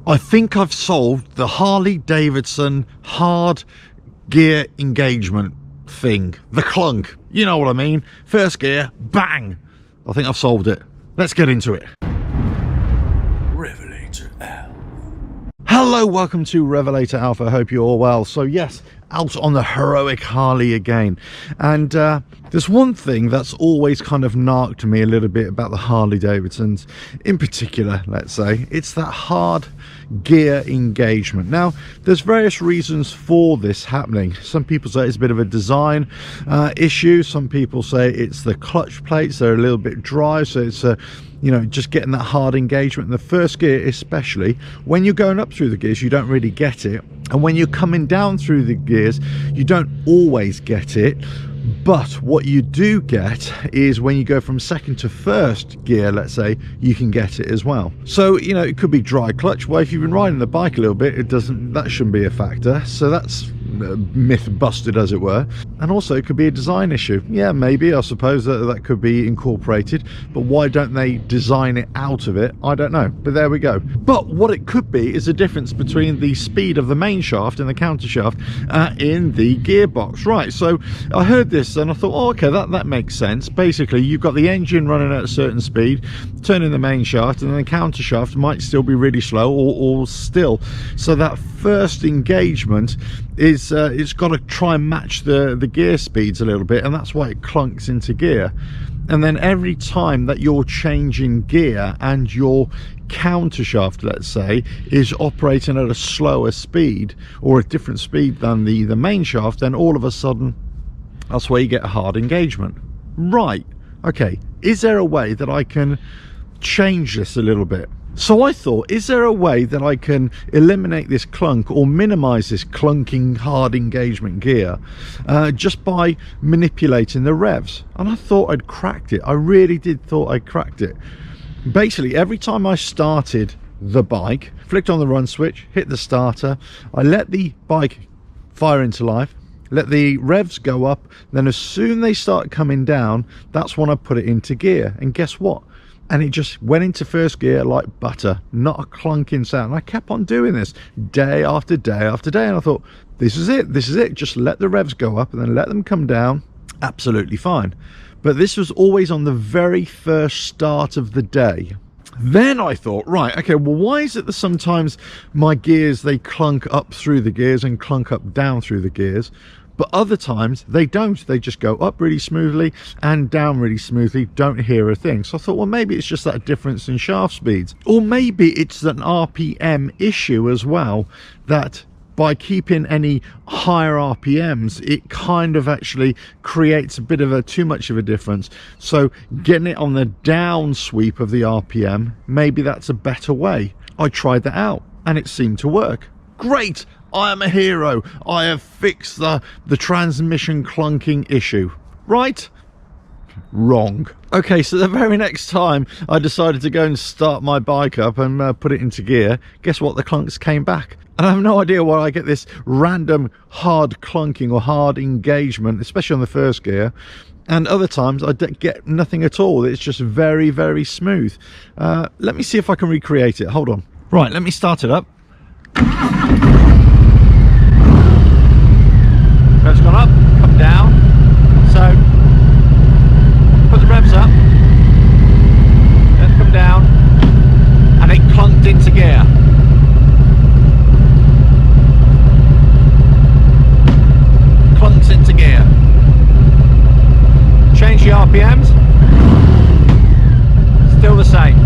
I think I've solved the Harley Davidson hard gear engagement thing. The clunk. You know what I mean? First gear, bang! I think I've solved it. Let's get into it. RevelatorAlf. Hello, welcome to RevelatorAlf. I hope you're all well. So yes, out on the heroic Harley again. And there's one thing that's always kind of narked me a little bit about the Harley Davidsons. In particular, let's say, it's that hard gear engagement. Now, there's various reasons for this happening. Some people say it's a bit of a design issue. Some people say it's the clutch plates. They're a little bit dry, so it's you know, just getting that hard engagement in the first gear, especially when you're going up through the gears, you don't really get it, and when you're coming down through the gears, you don't always get it. But what you do get is when you go from second to first gear, let's say, you can get it as well. So, you know, it could be dry clutch. Well, if you've been riding the bike a little bit, that shouldn't be a factor. So that's myth busted, as it were. And also it could be a design issue. Yeah, maybe, I suppose that could be incorporated, but why don't they design it out of it? I don't know, but there we go. But what it could be is a difference between the speed of the main shaft and the counter shaft in the gearbox. Right, so I heard this and I thought, oh, okay, that makes sense. Basically, you've got the engine running at a certain speed, turning the main shaft, and then the counter shaft might still be really slow or still. So that first engagement is it's got to try and match the gear speeds a little bit, and that's why it clunks into gear. And then every time that you're changing gear and your counter shaft, let's say, is operating at a slower speed or a different speed than the main shaft, then all of a sudden that's where you get a hard engagement. Right, okay, is there a way that I can change this a little bit? So I thought, is there a way that I can eliminate this clunk or minimize this clunking hard engagement gear just by manipulating the revs? And I thought I'd cracked it. I really did thought I cracked it. Basically, every time I started the bike, flicked on the run switch, hit the starter, I let the bike fire into life, let the revs go up, then as soon they start coming down, that's when I put it into gear. And guess what? And it just went into first gear like butter, not a clunking sound. And I kept on doing this day after day after day, and I thought, this is it, just let the revs go up and then let them come down, absolutely fine. But this was always on the very first start of the day. Then I thought, right, okay, well, why is it that sometimes my gears, they clunk up through the gears and clunk up down through the gears, but other times they don't? They just go up really smoothly and down really smoothly, don't hear a thing. So I thought, well, maybe it's just that difference in shaft speeds, or maybe it's an RPM issue as well, that by keeping any higher RPMs, it kind of actually creates a bit of a too much of a difference. So getting it on the down sweep of the RPM, maybe that's a better way. I tried that out and it seemed to work. Great, I am a hero. I have fixed the transmission clunking issue. Right? Wrong. Okay, so the very next time I decided to go and start my bike up and put it into gear, guess what? The clunks came back. And I have no idea why I get this random hard clunking or hard engagement, especially on the first gear. And other times I get nothing at all. It's just very, very smooth. Let me see if I can recreate it. Hold on. Right, let me start it up. Revs gone up, come down. So put the revs up, then come down, and it clunked into gear. Clunks into gear. Change the RPMs. Still the same.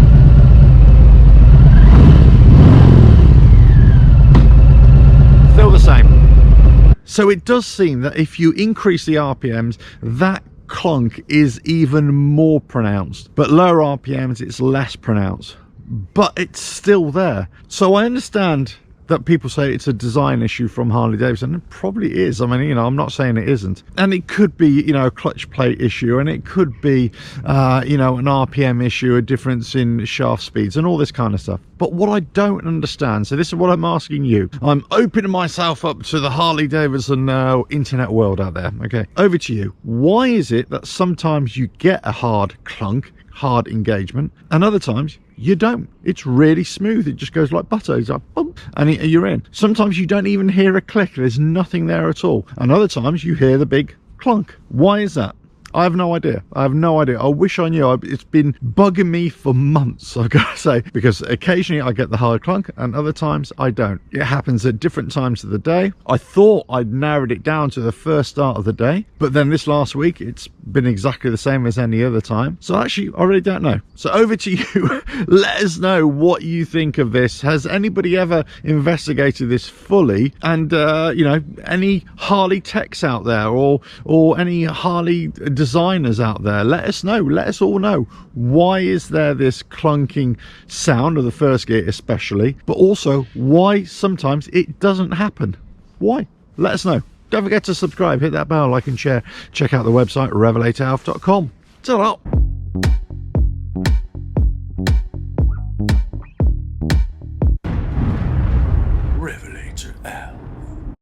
Still the same. So it does seem that if you increase the RPMs, that clunk is even more pronounced, but lower RPMs, it's less pronounced, but it's still there. So I understand that people say it's a design issue from Harley Davidson. It probably is. I mean, you know, I'm not saying it isn't. And it could be, you know, a clutch plate issue, and it could be, you know, an RPM issue, a difference in shaft speeds and all this kind of stuff. But what I don't understand, so this is what I'm asking you. I'm opening myself up to the Harley Davidson internet world out there. Okay, over to you. Why is it that sometimes you get a hard clunk, hard engagement, and other times you don't. It's really smooth. It just goes like butter. It's like boom, and you're in. Sometimes you don't even hear a click. There's nothing there at all. And other times you hear the big clunk. Why is that? I have no idea. I have no idea. I wish I knew. It's been bugging me for months, I've got to say, because occasionally I get the hard clunk and other times I don't. It happens at different times of the day. I thought I'd narrowed it down to the first start of the day, but then this last week it's been exactly the same as any other time. So actually, I really don't know. So over to you. Let us know what you think of this. Has anybody ever investigated this fully? And you know, any Harley techs out there, or any Harley designers out there, let us know. Let us all know, why is there this clunking sound of the first gear especially, but also why sometimes it doesn't happen? Why? Let us know. Don't forget to subscribe, hit that bell, like and share. Check out the website RevelatorAlf.com. Ta-ra! RevelatorAlf.